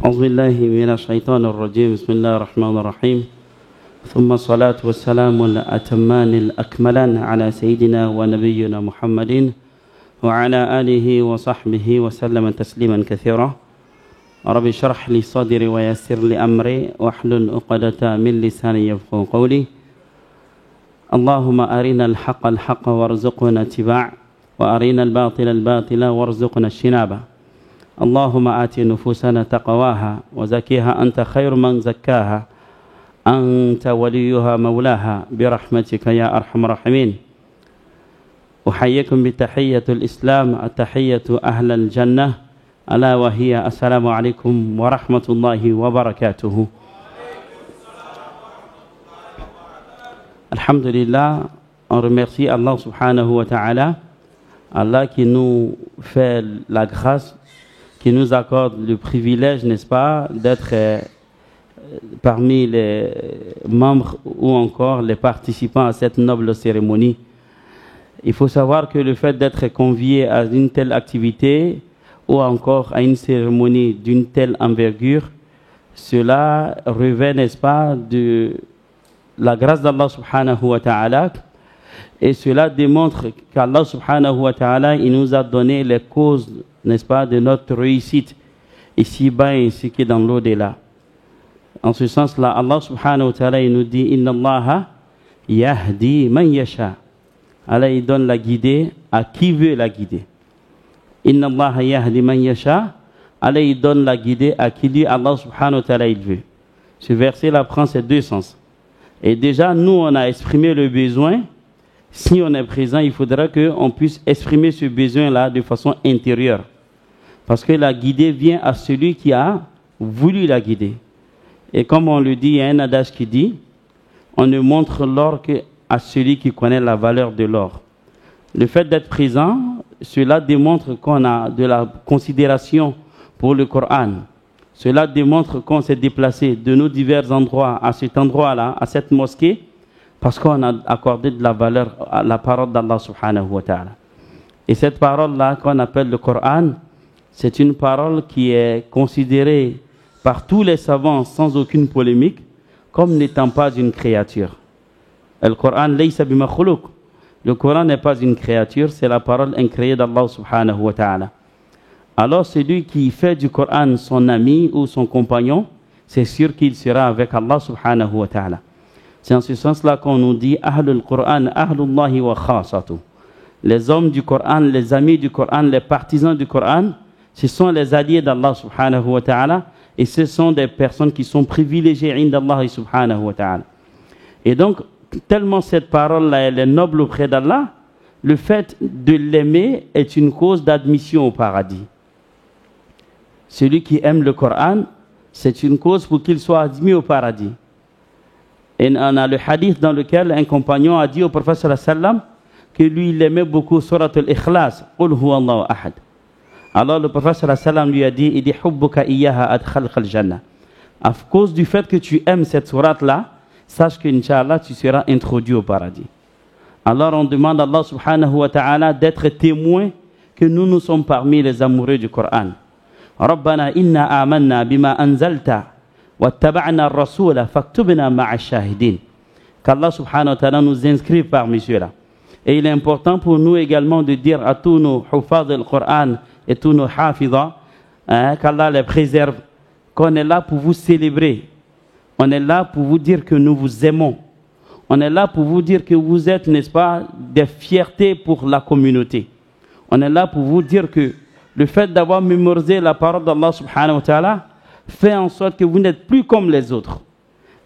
أعوذ بالله من الشيطان الرجيم بسم الله الرحمن الرحيم ثم الصلاة والسلام الأتمان الأكملان على سيدنا ونبينا محمد وعلى آله وصحبه وسلم تسليما كثيرا رب اشرح لي صدري ويسر لي أمري واحلل عقدة من لساني يفقهوا قولي اللهم أرنا الحق الحق وارزقنا اتباعه وأرنا الباطل الباطل وارزقنا اجتنابه اللهم آت نفوسنا تقواها وزكيها أنت خير من زكاها أنت وليها مولاها برحمتك يا أرحم الراحمين. أحييكم بتحية الإسلام التحية أهل الجنة ألا وهي السلام عليكم ورحمة الله وبركاته. Alhamdulillah, on remercie Allah subhanahu wa ta'ala, Allah qui nous fait la grâce, qui nous accorde le privilège, n'est-ce pas, d'être parmi les membres ou encore les participants à cette noble cérémonie. Il faut savoir que le fait d'être convié à une telle activité ou encore à une cérémonie d'une telle envergure, cela revêt, n'est-ce pas, de la grâce d'Allah subhanahu wa ta'ala, et cela démontre qu'Allah subhanahu wa ta'ala il nous a donné les causes, n'est-ce pas, de notre réussite ici-bas ainsi que dans l'au-delà. En ce sens-là, Allah subhanahu wa ta'ala il nous dit Inna Allaha yahdi man yasha. Allah il donne la guidée à qui veut la guider. Inna Allaha yahdi man yasha. Allah il donne la guidée à qui lui Allah subhanahu wa ta'ala il veut. Ce verset-là prend ces deux sens. Et déjà, nous, on a exprimé le besoin. Si on est présent, il faudra qu'on puisse exprimer ce besoin-là de façon intérieure. Parce que la guidée vient à celui qui a voulu la guider. Et comme on le dit, il y a un adage qui dit, on ne montre l'or qu'à celui qui connaît la valeur de l'or. Le fait d'être présent, cela démontre qu'on a de la considération pour le Coran. Cela démontre qu'on s'est déplacé de nos divers endroits à cet endroit-là, à cette mosquée, parce qu'on a accordé de la valeur à la parole d'Allah subhanahu wa ta'ala. Et cette parole-là, qu'on appelle le Coran, c'est une parole qui est considérée par tous les savants sans aucune polémique comme n'étant pas une créature. Le Coran laysa bimakhlouq. Le Coran n'est pas une créature, c'est la parole incréée d'Allah subhanahu wa ta'ala. Alors celui qui fait du Coran son ami ou son compagnon, c'est sûr qu'il sera avec Allah subhanahu wa ta'ala. C'est en ce sens-là qu'on nous dit Ahlul Qur'an, Ahlullahi wa khasatu. Les hommes du Coran, les amis du Coran, les partisans du Coran, ce sont les alliés d'Allah subhanahu wa ta'ala et ce sont des personnes qui sont privilégiées indallah subhanahu wa ta'ala. Et donc, tellement cette parole-là elle est noble auprès d'Allah, le fait de l'aimer est une cause d'admission au paradis. Celui qui aime le Coran, c'est une cause pour qu'il soit admis au paradis. Et on a le hadith dans lequel un compagnon a dit au prophète sallallahu alayhi wa sallam que lui il aimait beaucoup surat al-Ikhlas, Qul huwa Allahu ahad. Alors le prophète sallallahu alayhi wa sallam lui a dit Idi hubbuka iyyaha adkhalka al-jannah. À cause du fait que tu aimes cette sourate là, sache que Inch'Allah tu seras introduit au paradis. Alors on demande à Allah subhanahu wa ta'ala d'être témoin que nous sommes parmi les amoureux du Coran. ربنا إنا آمنا بما أنزلت واتبعنا الرسول فاكتبنا مع الشاهدين. Qu'Allah subhanahu wa ta'ala nous inscrive parmi ceux-là. Et il est important pour nous également de dire à tous nos hufaz al-Qur'an et tous nos hafidha qu'Allah les préserve, qu'on est là pour vous célébrer. On est là pour vous dire que nous vous aimons. On est là pour vous dire que vous êtes, n'est-ce pas, des fiertés pour la communauté. On est là pour vous dire que le fait d'avoir mémorisé la parole d'Allah subhanahu wa ta'ala fait en sorte que vous n'êtes plus comme les autres.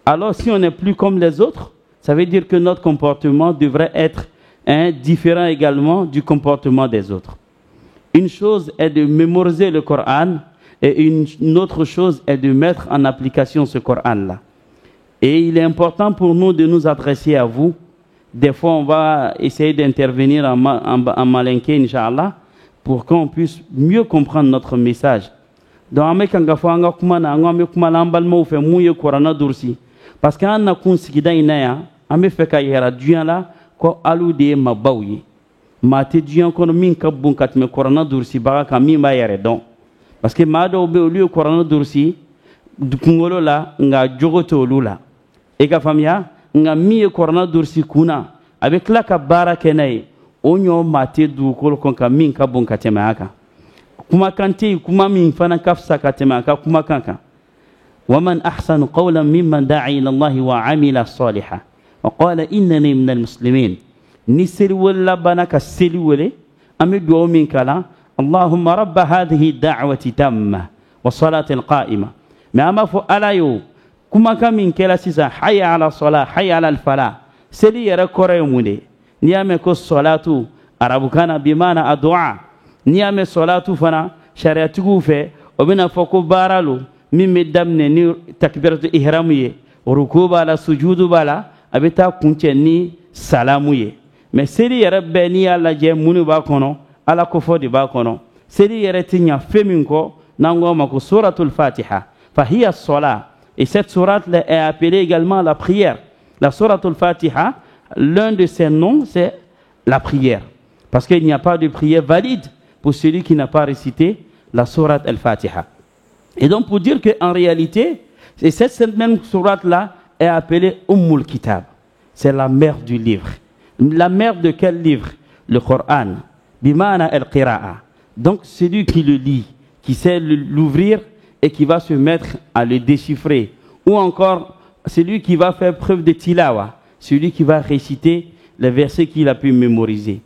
Alors si on n'est plus comme les autres, ça veut dire que notre comportement devrait être différent également du comportement des autres. Une chose est de mémoriser le Coran et une autre chose est de mettre en application ce Coran-là. Et il est important pour nous de nous adresser à vous. Des fois on va essayer d'intervenir en malinqué, Inch'Allah, pour qu'on puisse mieux comprendre notre message. Donc, parce qu'on a considéré ame feka yera duyan la ko alu de mabawye mate duyan kono min kabun katme korona dursi baga kam min ba yere don parce que ma do be au lieu korona dursi kungolo la nga jogoto lula e ka famiya nga mi korona dursi kuna avec la ka bara kenai onyo mate du kol kon ka min ka bon katema aka kuma kanti kuma min fana kafsa katema aka kuma kanka waman ahsanu qawlan mimman da'a ila Allah wa amila salihan wa qala innani minal muslimin ni seli wala bana ka seli wele ami do min kala allahumma rabb hadhihi da'wati tamma wa salati alqa'ima ma ma fu alayo kuma kamin kela sisa hayya ala salah hayya ala alfala seli yara kore munde niyame ko salatu arabu kana bimana addu'a niyame salatu fana shariatu fe obina foko baralu mimmi damne ni takbiratu ihram ye rukuba la sujudu bala abita kunche ni salamu ye mais seli yara beni ala je munu ba kono ala ko fodi ba kono seli yara tinya femin ko nango mako suratul fatiha fahiya as-salat et cette sourate est appelée également la prière. La suratul fatiha, l'un de ses noms c'est la prière parce qu'il n'y a pas de prière valide pour celui qui n'a pas récité la sourate al-fatiha. Et donc pour dire qu'en réalité cette même sourate là est appelée Ummul Kitab, c'est la mère du livre. La mère de quel livre? Le Coran, bimana al-qira'a. Donc celui qui le lit, qui sait l'ouvrir et qui va se mettre à le déchiffrer, ou encore celui qui va faire preuve de tilawa, celui qui va réciter les versets qu'il a pu mémoriser.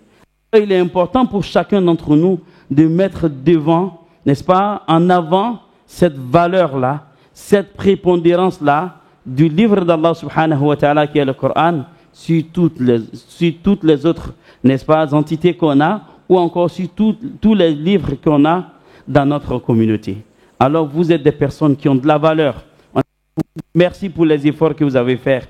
Il est important pour chacun d'entre nous de mettre devant, n'est-ce pas, en avant cette valeur-là, cette prépondérance-là du livre d'Allah subhanahu wa ta'ala qui est le Coran sur toutes les autres, n'est-ce pas, entités qu'on a, ou encore sur tous les livres qu'on a dans notre communauté. Alors vous êtes des personnes qui ont de la valeur. Merci pour les efforts que vous avez faits.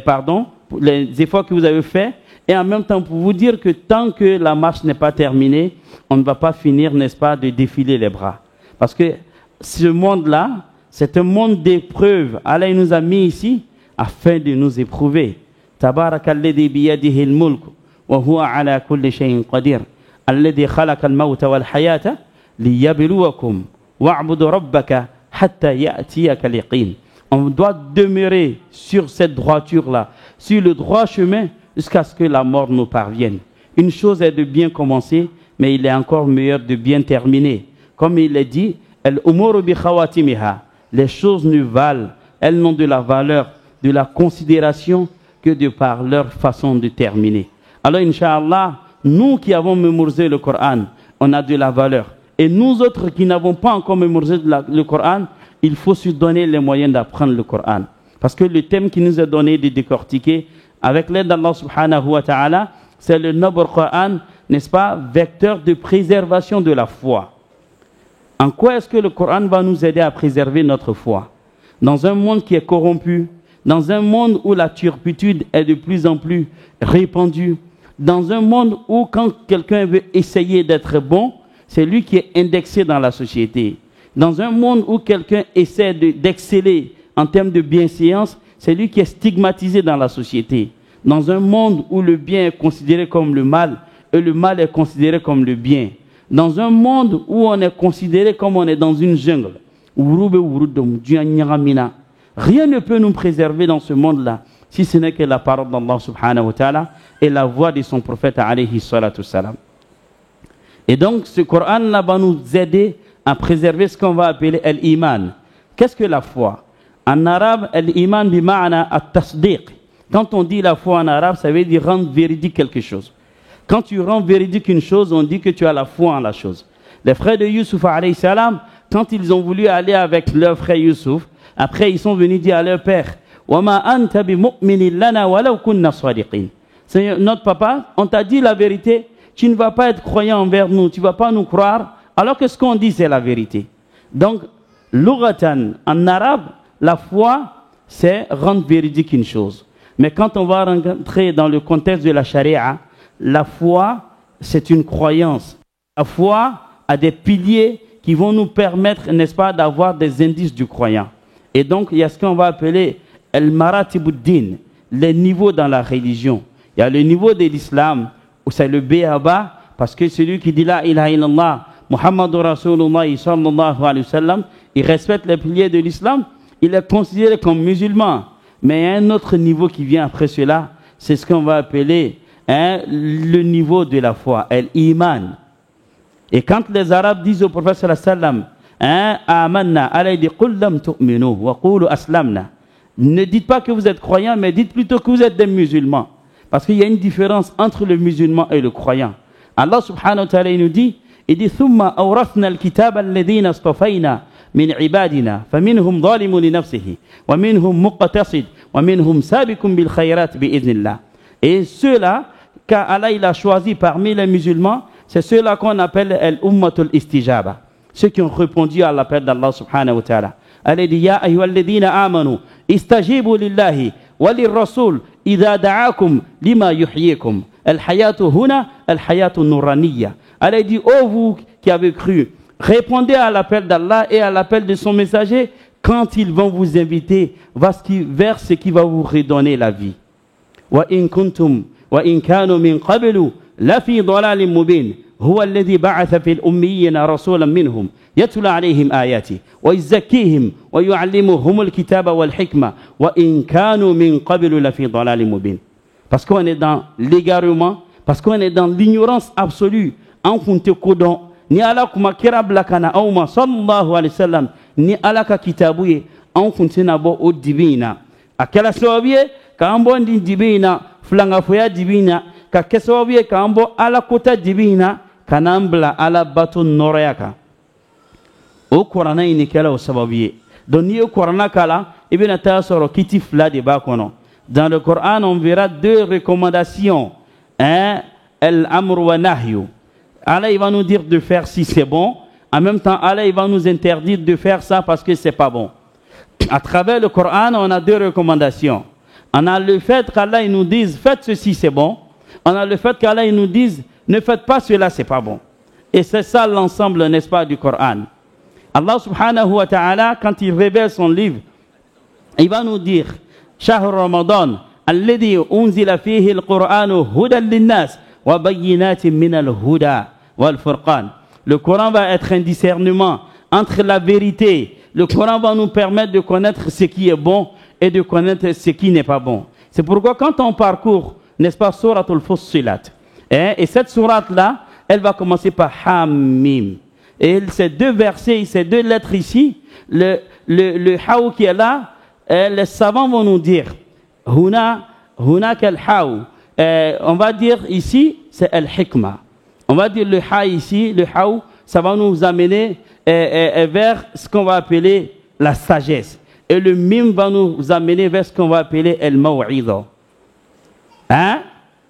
Pour les efforts que vous avez faits. Et en même temps pour vous dire que tant que la marche n'est pas terminée, on ne va pas finir, n'est-ce pas, de défiler les bras. Parce que ce monde-là, c'est un monde d'épreuves. Allah nous a mis ici afin de nous éprouver. Tabarakalladhi biyadihi al-mulk wa huwa ala kulli shay'in qadir. Alladhi khalaqa al-mawta wal hayata liyabluwakum wa'budu rabbaka hatta ya'tiyaka al-yaqin. On doit demeurer sur cette droiture-là, sur le droit chemin, jusqu'à ce que la mort nous parvienne. Une chose est de bien commencer, mais il est encore meilleur de bien terminer. Comme il est dit, les choses ne valent, elles n'ont de la valeur, de la considération que de par leur façon de terminer. Alors, Inch'Allah, nous qui avons mémorisé le Coran, on a de la valeur. Et nous autres qui n'avons pas encore mémorisé le Coran, il faut se donner les moyens d'apprendre le Coran. Parce que le thème qui nous est donné de décortiquer, avec l'aide d'Allah subhanahu wa ta'ala, c'est le noble Coran, n'est-ce pas, vecteur de préservation de la foi. En quoi est-ce que le Coran va nous aider à préserver notre foi? Dans un monde qui est corrompu, dans un monde où la turpitude est de plus en plus répandue, dans un monde où quand quelqu'un veut essayer d'être bon, c'est lui qui est indexé dans la société. Dans un monde où quelqu'un essaie d'exceller en termes de bienséance, c'est lui qui est stigmatisé dans la société. Dans un monde où le bien est considéré comme le mal et le mal est considéré comme le bien. Dans un monde où on est considéré comme on est dans une jungle. Rien ne peut nous préserver dans ce monde-là, si ce n'est que la parole d'Allah subhanahu wa ta'ala et la voix de son prophète alayhi salatu salam. Et donc ce Coran-là va nous aider à préserver ce qu'on va appeler l'iman. Qu'est-ce que la foi? En arabe, l'iman bima'ana at-tasdiq. Quand on dit la foi en arabe, ça veut dire rendre véridique quelque chose. Quand tu rends véridique une chose, on dit que tu as la foi en la chose. Les frères de Youssouf alayhi salam, quand ils ont voulu aller avec leur frère Youssouf, après ils sont venus dire à leur père, وَمَا أَنْتَ بِمُؤْمِنٍ لَنَا وَلَوْ كُنَّا صَادِقِينَ. Seigneur, notre papa, on t'a dit la vérité, tu ne vas pas être croyant envers nous, tu ne vas pas nous croire, alors que ce qu'on dit c'est la vérité. Donc, lughatan, en arabe, la foi, c'est rendre véridique une chose. Mais quand on va rentrer dans le contexte de la charia, la foi, c'est une croyance. La foi a des piliers qui vont nous permettre, n'est-ce pas, d'avoir des indices du croyant. Et donc, il y a ce qu'on va appeler el-maratibuddin, les niveaux dans la religion. Il y a le niveau de l'islam, où c'est le béaba, parce que celui qui dit la ilaha illallah, Muhammadur Rasulullah sallallahu alayhi wa sallam, il respecte les piliers de l'islam. il est considéré comme musulman. Mais il y a un autre niveau qui vient après cela, c'est ce qu'on va appeler le niveau de la foi, l'iman. Et quand les Arabes disent au prophète sallallahu alayhi wa sallam, amanna, Allah dit qul lam tu'minu wa qulu aslamna. Ne dites pas que vous êtes croyants, mais dites plutôt que vous êtes des musulmans. Parce qu'il y a une différence entre le musulman et le croyant. Allah subhanahu wa ta'ala nous dit, il dit ثم أورثنا الكتاب الذين اصطفينا من عبادنا فمنهم ظالم لنفسه ومنهم مقتصد ومنهم سابق بالخيرات بإذن الله. Et ceux-là qu'Allah il a choisi parmi les musulmans, c'est ceux-là qu'on appelle al-ummatul istijaba, ceux qui ont répondu à l'appel d'Allah subhanahu wa ta'ala. Allah dit ya ayyuhalladhina amanu istajibu lillahi wa lirrasul idha da'akum lima yuhyikum. Al-hayatu huna al-hayatu nuraniya. Allah dit oh vous qui avez cru, répondez à l'appel d'Allah et à l'appel de son messager quand ils vont vous inviter vers ce qui va vous redonner la vie. Wa in kuntum wa in kanu min qablu la fi dhalalin mubin huwa alladhi ba'atha fil ummiyina rasulan minhum yatlu alayhim ayati wa yuzakkihim wa yu'allimuhum al-kitaba wal hikma wa in kanu min qablu la fi dhalalin mubin. Parce qu'on est dans l'égarement, parce qu'on est dans l'ignorance absolue. En funte kodon ni ala kuma kira blakana awma sallallahu alayhi wasallam ni ala ka kitabuye en funte na bo o divina akela sawabiye ka ambo ndi divina flanga foya divina ka kesawabiye ka ambo ala kota divina kanambla ala batu norayaka o qur'ana ni kala o sababiye donc ni o qur'ana kala ibn tasoro kiti fla de bakono. Dans le Coran on verra deux recommandations, al-amr wa nahyu. Allah il va nous dire de faire si c'est bon, en même temps Allah il va nous interdire de faire ça parce que c'est pas bon. À travers le Coran on a deux recommandations. On a le fait qu'Allah il nous dise faites ceci c'est bon, on a le fait qu'Allah il nous dise ne faites pas cela c'est pas bon. Et c'est ça l'ensemble, n'est-ce pas, du Coran. Allah subhanahu wa ta'ala quand il révèle son livre, il va nous dire shahr ramadan alladhi unzila fihi al-Qur'anu hudan lin-nas. Le Coran va être un discernement entre la vérité. Le Coran va nous permettre de connaître ce qui est bon et de connaître ce qui n'est pas bon. C'est pourquoi quand on parcourt, n'est-ce pas, Suratul Fussilat, et cette sourate-là, elle va commencer par Hamim. Et ces deux versets, ces deux lettres ici, le Haou qui est là, les savants vont nous dire Huna kal Haou. On va dire ici, c'est al-hikma. On va dire le ha ici, le haou, ça va nous amener vers ce qu'on va appeler la sagesse. Et le mim va nous amener vers ce qu'on va appeler al-maw'idha.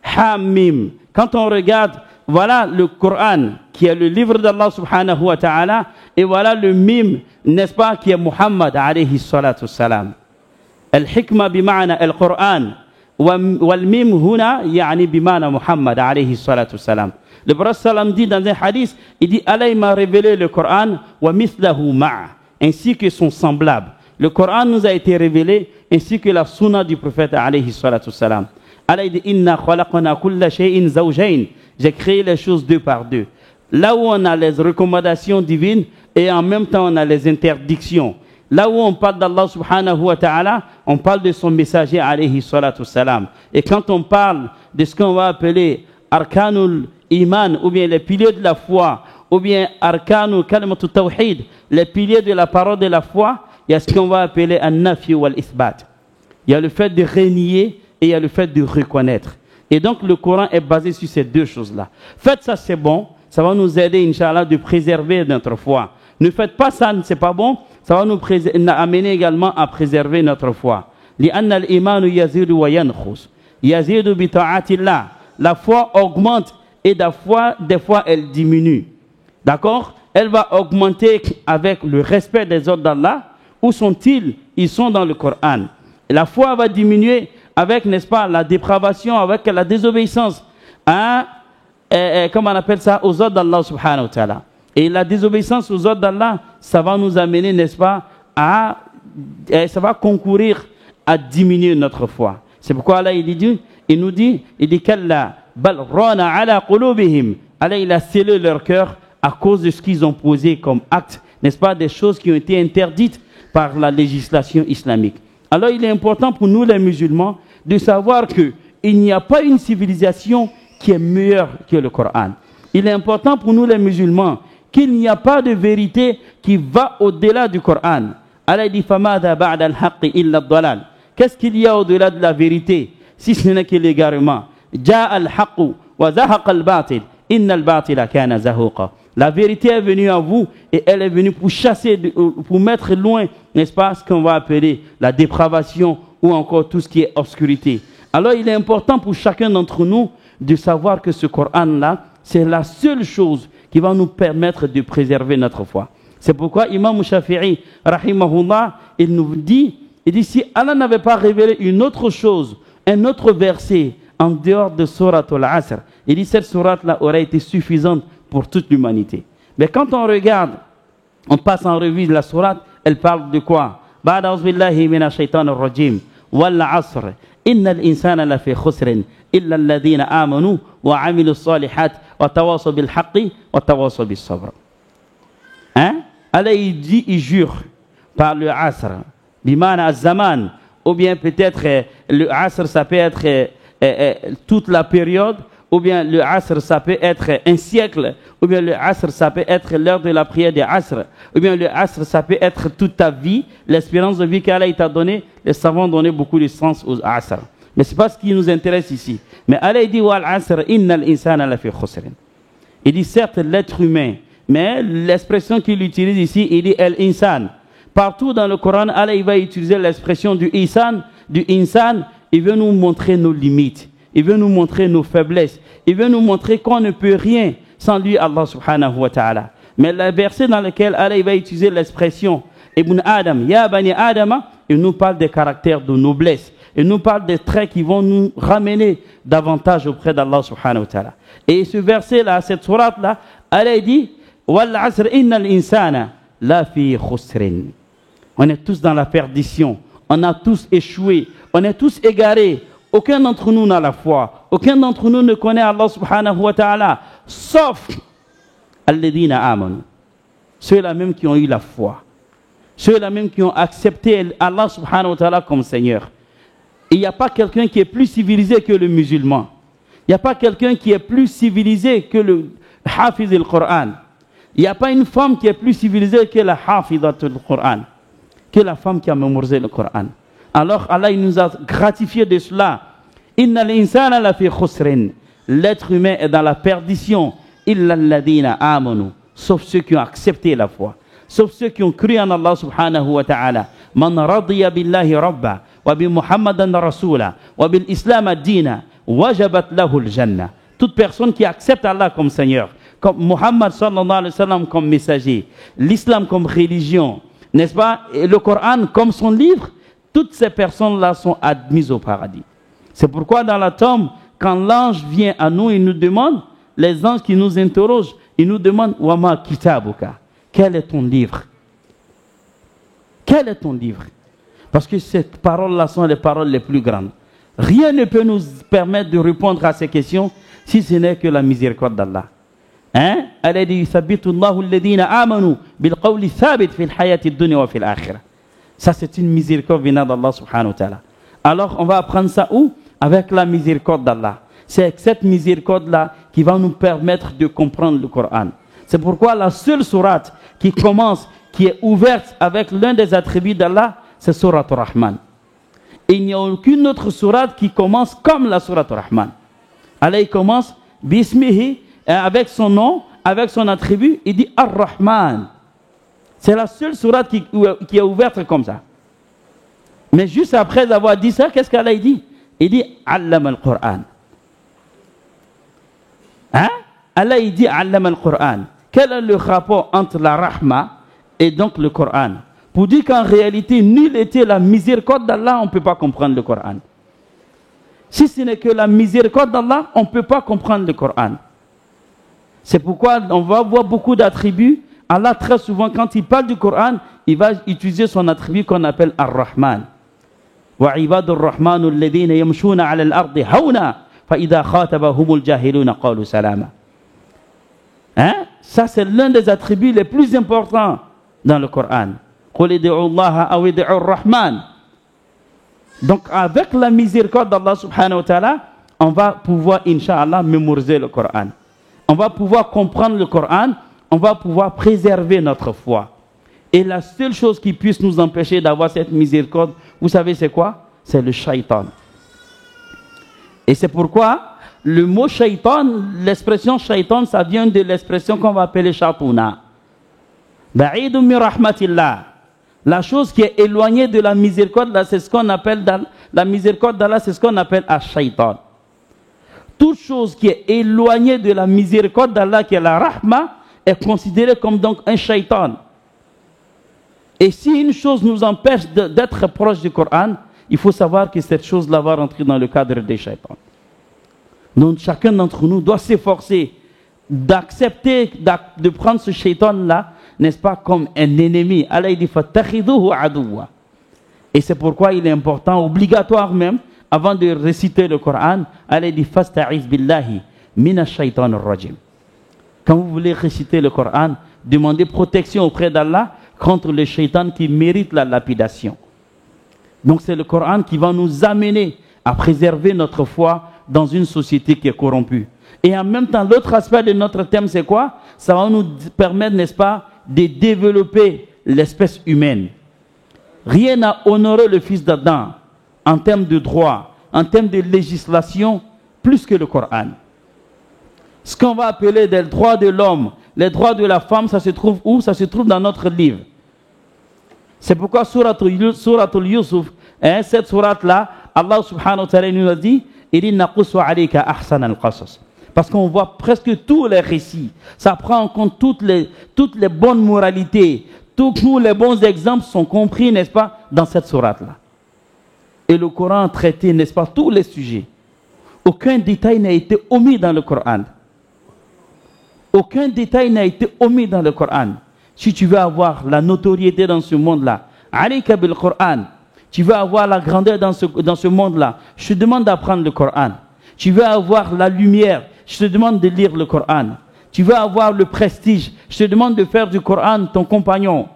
Ha-mim. Quand on regarde, voilà le Coran, qui est le livre d'Allah subhanahu wa ta'ala, et voilà le mim, n'est-ce pas, qui est Muhammad alayhi salatu salam. Al-hikma bima'na al-Quran. والميم هنا يعني بمعنى محمد عليه الصلاة والسلام. Le prophète sallam dit dans un hadith, il dit Allah m'a révélé le Coran wa mithlahu ma'a, ainsi que son semblable. Le Coran nous a été révélé ainsi que la sunna du prophète alayhi salatu wassalam. Allah dit inna khalaqna kulla shay'in zawjayn, j'ai créé les choses deux par deux. Là où on a les recommandations divines et en même temps on a les interdictions. Là où on parle d'Allah subhanahu wa ta'ala, on parle de son messager alayhi salatu salam. Et quand on parle de ce qu'on va appeler arkanul iman, ou bien les piliers de la foi, ou bien arkanul kalimatut tawhid, les piliers de la parole de la foi, il y a ce qu'on va appeler an-nafi wal-ithbat. Il y a le fait de renier et il y a le fait de reconnaître. Et donc le Coran est basé sur ces deux choses-là. Faites ça, c'est bon, ça va nous aider, Inch'Allah, de préserver notre foi. Ne faites pas ça, c'est pas bon, ça va nous amener également à préserver notre foi. La foi augmente et des fois elle diminue. D'accord? Elle va augmenter avec le respect des ordres d'Allah. Où sont-ils? Ils sont dans le Coran. Et la foi va diminuer avec, n'est-ce pas, la dépravation, avec la désobéissance. Comment on appelle ça? Aux ordres d'Allah subhanahu wa ta'ala. Et la désobéissance aux ordres d'Allah, ça va nous amener, n'est-ce pas, ça va concourir à diminuer notre foi. C'est pourquoi Allah il nous dit Kalla bal rana ala qulubihim. Allah il a scellé leur cœur à cause de ce qu'ils ont posé comme acte, n'est-ce pas, des choses qui ont été interdites par la législation islamique. Alors il est important pour nous les musulmans de savoir qu'il n'y a pas une civilisation qui est meilleure que le Coran. Il est important pour nous les musulmans qu'il n'y a pas de vérité qui va au-delà du Coran. Allah dit فَمَاذَا بَعْدَ الْحَقِّ إِلَّا الضَّلَالِ. Qu'est-ce qu'il y a au-delà de la vérité si ce n'est que l'égarement? جَاءَ الْحَقُّ وَزَهَقَ الْبَاطِلِ إِنَّ الْبَاطِلَ كَانَ زَهُوقًا. La vérité est venue à vous et elle est venue pour chasser, pour mettre loin, n'est-ce pas, ce qu'on va appeler la dépravation ou encore tout ce qui est obscurité. Alors il est important pour chacun d'entre nous de savoir que ce Coran-là, c'est la seule chose qui va nous permettre de préserver notre foi. C'est pourquoi Imam Shafi'i, rahimahullah, il nous dit, si Allah n'avait pas révélé une autre chose, un autre verset en dehors de Surat al-Asr, il dit cette sourate-là aurait été suffisante pour toute l'humanité. Mais quand on regarde, on passe en revue la sourate, elle parle de quoi? Ba'da a'udhu billahi minash shaitanir rajim. Wal 'asr. Innal insana lafi khusrin illa alladhina amanu wa 'amilus salihat wa tawasaw bil haqqi wa tawasaw bis sabr. Hein? Allah il dit, il jure par le 'asr, bimana az-zaman, ou bien peut-être le 'asr ça peut être toute la période, ou bien le Asr ça peut être un siècle, ou bien le Asr ça peut être l'heure de la prière des Asr, ou bien le Asr ça peut être toute ta vie, l'espérance de vie qu'Allah t'a donné. Les savants ont donné beaucoup de sens aux Asr. Mais ce n'est pas ce qui nous intéresse ici. Mais Allah dit wal Asr innal insana lafi khusrin. Il dit certes l'être humain, mais l'expression qu'il utilise ici, il dit el insan. Partout dans le Coran, Allah il va utiliser l'expression du insan, il veut nous montrer nos limites. Il veut nous montrer nos faiblesses. Il veut nous montrer qu'on ne peut rien sans lui, Allah subhanahu wa ta'ala. Mais le verset dans lequel Allah va utiliser l'expression Ibn Adam, Ya Bani Adama, il nous parle des caractères de noblesse. Il nous parle des traits qui vont nous ramener davantage auprès d'Allah subhanahu wa ta'ala. Et ce verset-là, cette sourate-là, Allah dit Wal asr innal insana la fi khusrin. On est tous dans la perdition. On a tous échoué. On est tous égarés. Aucun d'entre nous n'a la foi. Aucun d'entre nous ne connaît Allah subhanahu wa ta'ala. Sauf alladhina amanu. Ceux-là même qui ont eu la foi. Ceux-là même qui ont accepté Allah subhanahu wa ta'ala comme Seigneur. Il n'y a pas quelqu'un qui est plus civilisé que le musulman. Il n'y a pas quelqu'un qui est plus civilisé que le hafiz al-Qur'an. Il n'y a pas une femme qui est plus civilisée que la hafizatul Qur'an. Que la femme qui a mémorisé le Coran. Alors Allah il nous a gratifié de cela. Innal insana lafi khusrin. L'être humain est dans la perdition. Illa alladhina amanu. Sauf ceux qui ont accepté la foi. Sauf ceux qui ont cru en Allah subhanahu wa ta'ala. Man radiya billahi rabba. Wa bi Muhammadan rasula. Wa bil islam ad-dina. Wajabat lahu al-jannah. Toute personne qui accepte Allah comme Seigneur. Comme Muhammad sallallahu alayhi wa sallam comme messager. L'islam comme religion. N'est-ce pas? Et le Coran comme son livre. Toutes ces personnes-là sont admises au paradis. C'est pourquoi dans la tombe, quand l'ange vient à nous, il nous demande, les anges qui nous interrogent, ils nous demandent Wama kitabuka. Quel est ton livre? Quel est ton livre? Parce que ces paroles-là sont les paroles les plus grandes. Rien ne peut nous permettre de répondre à ces questions si ce n'est que la miséricorde d'Allah. Hein? Allah dit Sabbitu Allahu alladhina amanu bil qawli thabit fil hayati dunya wa fil akhirah. Ça, c'est une miséricorde venant d'Allah subhanahu wa ta'ala. Alors, on va apprendre ça où? Avec la miséricorde d'Allah. C'est cette miséricorde-là qui va nous permettre de comprendre le Coran. C'est pourquoi la seule sourate qui commence, qui est ouverte avec l'un des attributs d'Allah, c'est sourate Ar-Rahman. Et il n'y a aucune autre sourate qui commence comme la sourate Ar-Rahman. Allah, il commence, Bismihi, avec son nom, avec son attribut, il dit Ar-Rahman. C'est la seule sourate qui est ouverte comme ça. Mais juste après avoir dit ça, qu'est-ce qu'Allah dit? Il dit Allam al-Qur'an. Hein? Allah il dit Allam al-Qur'an. Quel est le rapport entre la Rahma et donc le Coran? Pour dire qu'en réalité, nulle était la miséricorde d'Allah, on ne peut pas comprendre le Coran. Si ce n'est que la miséricorde d'Allah, on ne peut pas comprendre le Coran. C'est pourquoi on va voir beaucoup d'attributs. Allah, très souvent, quand il parle du Coran, il va utiliser son attribut qu'on appelle Ar-Rahman. Wa ibadur rahmanu alladhina yamshuna ala al-ardi hawna fa idha khatabahumul jahiluna qalu salama. Hein? Ça, c'est l'un des attributs les plus importants dans le Coran. قُلِ ادْعُوا اللَّهَ أَوْ ادْعُوا الرَّحْمَنَ. Donc avec la miséricorde d'Allah subhanahu wa ta'ala, on va pouvoir, incha'Allah, mémoriser le Coran. On va pouvoir comprendre le Coran, on va pouvoir préserver notre foi. Et la seule chose qui puisse nous empêcher d'avoir cette miséricorde, vous savez c'est quoi? C'est le shaitan. Et c'est pourquoi le mot shaitan, l'expression shaitan, ça vient de l'expression qu'on va appeler shatouna. Ba'idun min rahmatillah. La chose qui est éloignée de la miséricorde, c'est ce qu'on appelle la miséricorde d'Allah, c'est ce qu'on appelle ash-shaitan. Toute chose qui est éloignée de la miséricorde d'Allah, qui est la rahma, est considérée comme donc un shaitan. Et si une chose nous empêche d'être proche du Coran, il faut savoir que cette chose-là va rentrer dans le cadre des shaitans. Donc chacun d'entre nous doit s'efforcer d'accepter, de prendre ce shaitan-là, n'est-ce pas, comme un ennemi. Allah dit fattakhidhuhu aduwwa. Et c'est pourquoi il est important, obligatoire même, avant de réciter le Coran, Allah dit fasta'iz billahi minash shaitanir rajim. Quand vous voulez réciter le Coran, demandez protection auprès d'Allah contre le shaitan qui mérite la lapidation. Donc c'est le Coran qui va nous amener à préserver notre foi dans une société qui est corrompue. Et en même temps, l'autre aspect de notre thème, c'est quoi? Ça va nous permettre, n'est-ce pas, de développer l'espèce humaine. Rien n'a honoré le fils d'Adam en termes de droit, en termes de législation, plus que le Coran. Ce qu'on va appeler des droits de l'homme, les droits de la femme, ça se trouve où? Ça se trouve dans notre livre. C'est pourquoi Suratul Yusuf, cette sourate-là, Allah subhanahu wa ta'ala nous a dit parce qu'on voit presque tous les récits. Ça prend en compte toutes les bonnes moralités. Tous les bons exemples sont compris, n'est-ce pas, dans cette sourate-là. Et le Coran a traité, n'est-ce pas, tous les sujets. Aucun détail n'a été omis dans le Coran. Aucun détail n'a été omis dans le Coran. Si tu veux avoir la notoriété dans ce monde-là, alayka bil Coran. Tu veux avoir la grandeur dans ce monde-là, je te demande d'apprendre le Coran. Tu veux avoir la lumière, je te demande de lire le Coran. Tu veux avoir le prestige, je te demande de faire du Coran ton compagnon.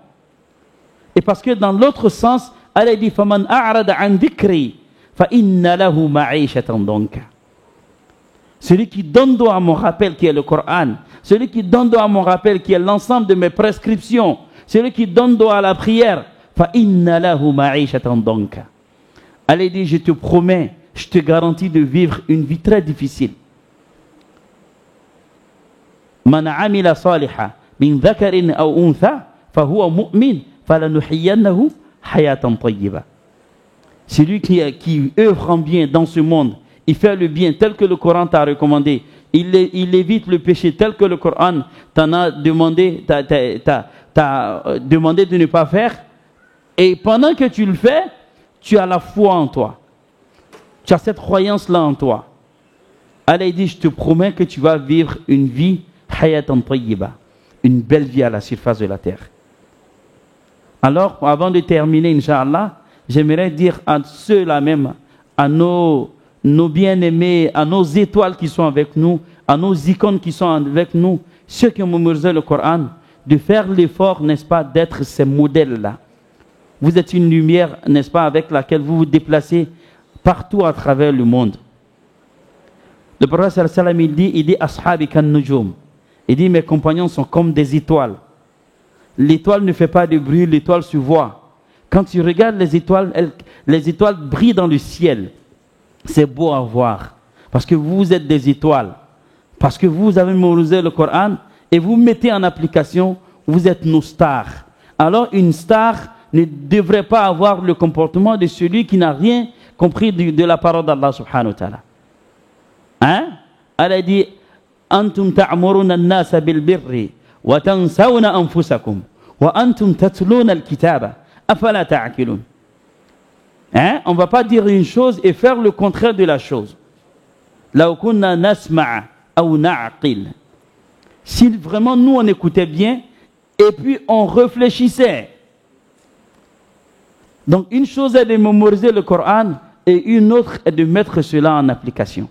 Et parce que dans l'autre sens, Allah dit faman a'rada an dhikri fa inna lahu ma'ishatan danka. Celui qui donne dos à mon rappel qui est le Coran, celui qui donne dos à mon rappel qui est l'ensemble de mes prescriptions, celui qui donne dos à la prière, fa inna lahu ma'ishatan danka. Allah dit je te promets, je te garantis de vivre une vie très difficile. Man amila salihan min dhakarin aw untha fa huwa mu'min falanuhyiyannahu hayatan tayyiba. Celui qui œuvre en bien dans ce monde, il fait le bien tel que le Coran t'a recommandé, il évite le péché tel que le Coran t'en a demandé, t'a demandé de ne pas faire, et pendant que tu le fais, tu as la foi en toi. Tu as cette croyance-là en toi. Allah dit, je te promets que tu vas vivre une vie hayatan tayyiba, une belle vie à la surface de la terre. Alors, avant de terminer, Inch'Allah, j'aimerais dire à ceux-là même, à nos bien-aimés, à nos étoiles qui sont avec nous, à nos icônes qui sont avec nous, ceux qui ont mémorisé le Coran, de faire l'effort, n'est-ce pas, d'être ces modèles-là. Vous êtes une lumière, n'est-ce pas, avec laquelle vous vous déplacez partout à travers le monde. Le prophète sallallahu alayhi wa sallam, il dit ashabi kan nujum. Il dit mes compagnons sont comme des étoiles. L'étoile ne fait pas de bruit, l'étoile se voit. Quand tu regardes les étoiles brillent dans le ciel. C'est beau à voir. Parce que vous êtes des étoiles. Parce que vous avez mémorisé le Coran et vous mettez en application, vous êtes nos stars. Alors une star ne devrait pas avoir le comportement de celui qui n'a rien compris de la parole d'Allah subhanahu wa ta'ala. Hein? Allah dit Antum ta'muruna an-nasa bil birri wa tansawna anfusakum wa antum tatluna al-kitaba afala ta'qilun. Hein? On ne va pas dire une chose et faire le contraire de la chose. Law kunna nasma'a aw na'qil. Si vraiment nous on écoutait bien et puis on réfléchissait. Donc une chose est de mémoriser le Coran et une autre est de mettre cela en application.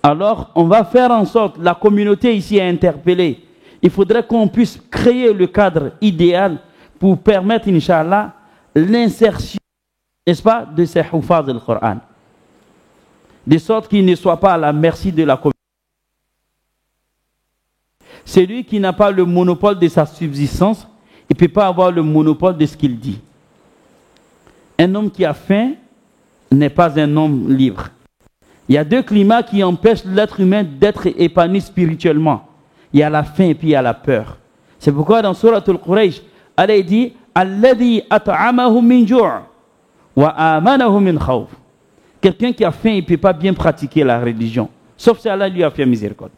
Alors on va faire en sorte, la communauté ici est interpellée, il faudrait qu'on puisse créer le cadre idéal pour permettre, Inch'Allah, l'insertion, n'est-ce pas, de ces hufaz du Coran. De sorte qu'il ne soit pas à la merci de la communauté. Celui qui n'a pas le monopole de sa subsistance, il ne peut pas avoir le monopole de ce qu'il dit. Un homme qui a faim n'est pas un homme libre. Il y a deux climats qui empêchent l'être humain d'être épanoui spirituellement. Il y a la faim et puis il y a la peur. C'est pourquoi dans Surat Al-Quraysh, Allah dit « Alladhi at'amahum min ju' wa amanahum min khawf » Quelqu'un qui a faim, il ne peut pas bien pratiquer la religion. Sauf si Allah lui a fait miséricorde.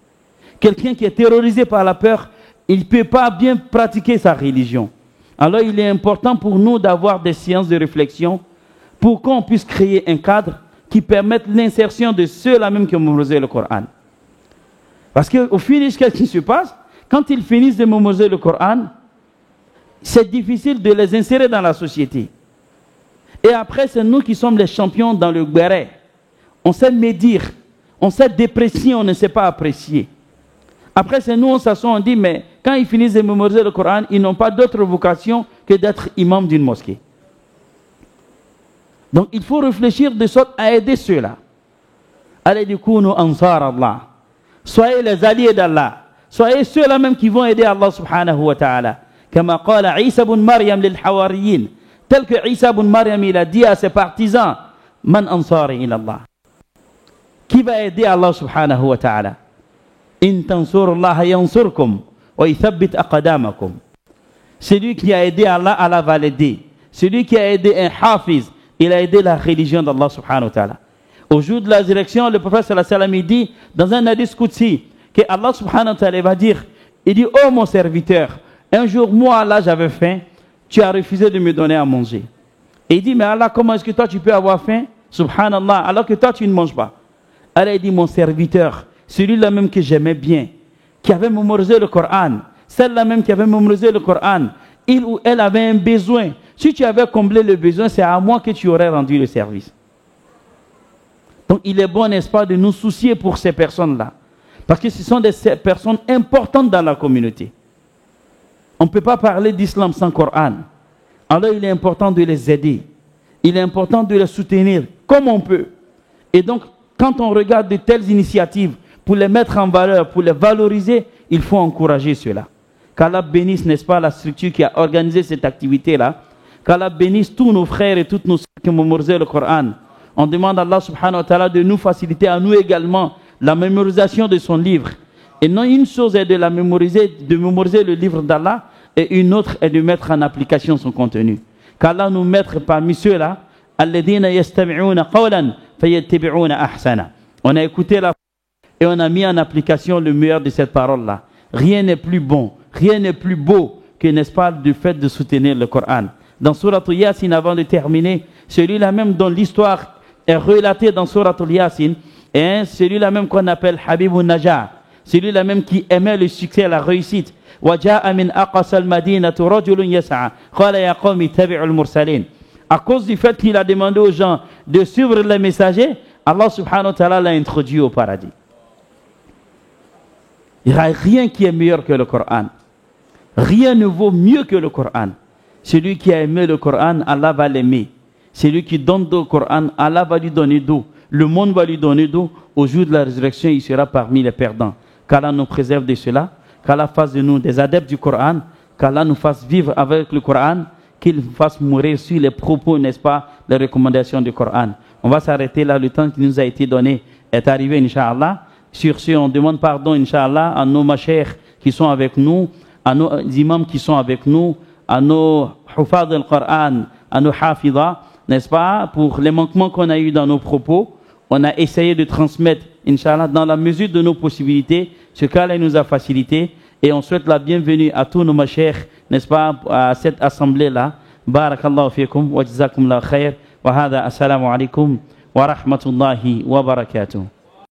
Quelqu'un qui est terrorisé par la peur, il ne peut pas bien pratiquer sa religion. Alors il est important pour nous d'avoir des séances de réflexion pour qu'on puisse créer un cadre qui permette l'insertion de ceux-là même qui ont mémorisé le Coran. Parce qu'au finish, qu'est-ce qui se passe? Quand ils finissent de mémoriser le Coran, c'est difficile de les insérer dans la société. Et après, c'est nous qui sommes les champions dans le béret. On sait médire, on sait déprécier, on ne sait pas apprécier. Après, c'est nous, on s'assoit, on dit, mais quand ils finissent de mémoriser le Coran, ils n'ont pas d'autre vocation que d'être imam d'une mosquée. Donc, il faut réfléchir de sorte à aider ceux-là. Allez, du coup, nous, ansar Allah. Soyez les alliés d'Allah. Soyez ceux-là même qui vont aider Allah subhanahu wa ta'ala. Comme a dit Isa ibn Maryam lil hawariyin. Tel que Isa ibn Maryam, il a dit à ses partisans, Man ansari ila Allah. Qui va aider Allah subhanahu wa ta'ala? In tansurullaha yansurkum wa yuthabbit aqdamakum. Celui qui a aidé Allah, Allah va l'aider. Celui qui a aidé un hafiz, il a aidé la religion d'Allah subhanahu wa ta'ala. Au jour de la résurrection, le prophète sallallahu alayhi wa sallam, il dit dans un hadith qudsi que Allah subhanahu wa ta'ala va dire, il dit, oh mon serviteur, un jour moi Allah j'avais faim, tu as refusé de me donner à manger. Et il dit, mais Allah, comment est-ce que toi tu peux avoir faim? Subhanallah, alors que toi tu ne manges pas. Allah dit, mon serviteur, celui-là même que j'aimais bien, qui avait mémorisé le Coran, celle-là même qui avait mémorisé le Coran, il ou elle avait un besoin. Si tu avais comblé le besoin, c'est à moi que tu aurais rendu le service. Donc il est bon, n'est-ce pas, de nous soucier pour ces personnes-là. Parce que ce sont des personnes importantes dans la communauté. On ne peut pas parler d'islam sans Coran. Alors il est important de les aider. Il est important de les soutenir comme on peut. Et donc, quand on regarde de telles initiatives, pour les mettre en valeur, pour les valoriser, il faut encourager cela. Qu'Allah bénisse, n'est-ce pas, la structure qui a organisé cette activité-là. Qu'Allah bénisse tous nos frères et toutes nos sœurs qui ont mémorisé le Coran. On demande à Allah subhanahu wa ta'ala de nous faciliter à nous également la mémorisation de son livre. Et non, une chose est de mémoriser le livre d'Allah, et une autre est de mettre en application son contenu. Qu'Allah nous mette parmi ceux-là, alladhina yastami'una qawlan fayattabi'una ahsana. On a écouté la et on a mis en application le meilleur de cette parole-là. Rien n'est plus bon, rien n'est plus beau que, n'est-ce pas, du fait de soutenir le Coran. Dans Surat Yasin, avant de terminer, celui-là même dont l'histoire est relatée dans Surat Yasin, et celui-là même qu'on appelle Habibun Najah, celui-là même qui aimait le succès, la réussite. وَجَاءَ مِنْ أَقْصَى الْمَدِينَةِ رَجُلٌ يَسْعَى قَالَ يَا قَوْمِ اتَّبِعُوا الْمُرْسَلِينَ. À cause du fait qu'il a demandé aux gens de suivre les messagers, Allah subhanahu wa ta'ala l'a introduit au paradis. Il n'y a rien qui est meilleur que le Coran. Rien ne vaut mieux que le Coran. Celui qui a aimé le Coran, Allah va l'aimer. Celui qui donne d'eau au Coran, Allah va lui donner d'eau. Le monde va lui donner d'eau. Au jour de la résurrection, il sera parmi les perdants. Qu'Allah nous préserve de cela. Qu'Allah fasse de nous des adeptes du Coran. Qu'Allah nous fasse vivre avec le Coran. Qu'il fasse mourir sur les propos, n'est-ce pas, les recommandations du Coran. On va s'arrêter là. Le temps qui nous a été donné est arrivé, Inch'Allah. Sur ce, on demande pardon, Inch'Allah, à nos machères qui sont avec nous, à nos imams qui sont avec nous, à nos hufad al-Qur'an, à nos hafidha, n'est-ce pas, pour les manquements qu'on a eu dans nos propos. On a essayé de transmettre, Inch'Allah, dans la mesure de nos possibilités, ce qu'Allah nous a facilité. Et on souhaite la bienvenue à tous nos machères, n'est-ce pas, à cette assemblée-là. Barakallahu fikum wa jazakumullahu khair. Wa hada assalamu alaikum wa rahmatullahi wa barakatuh.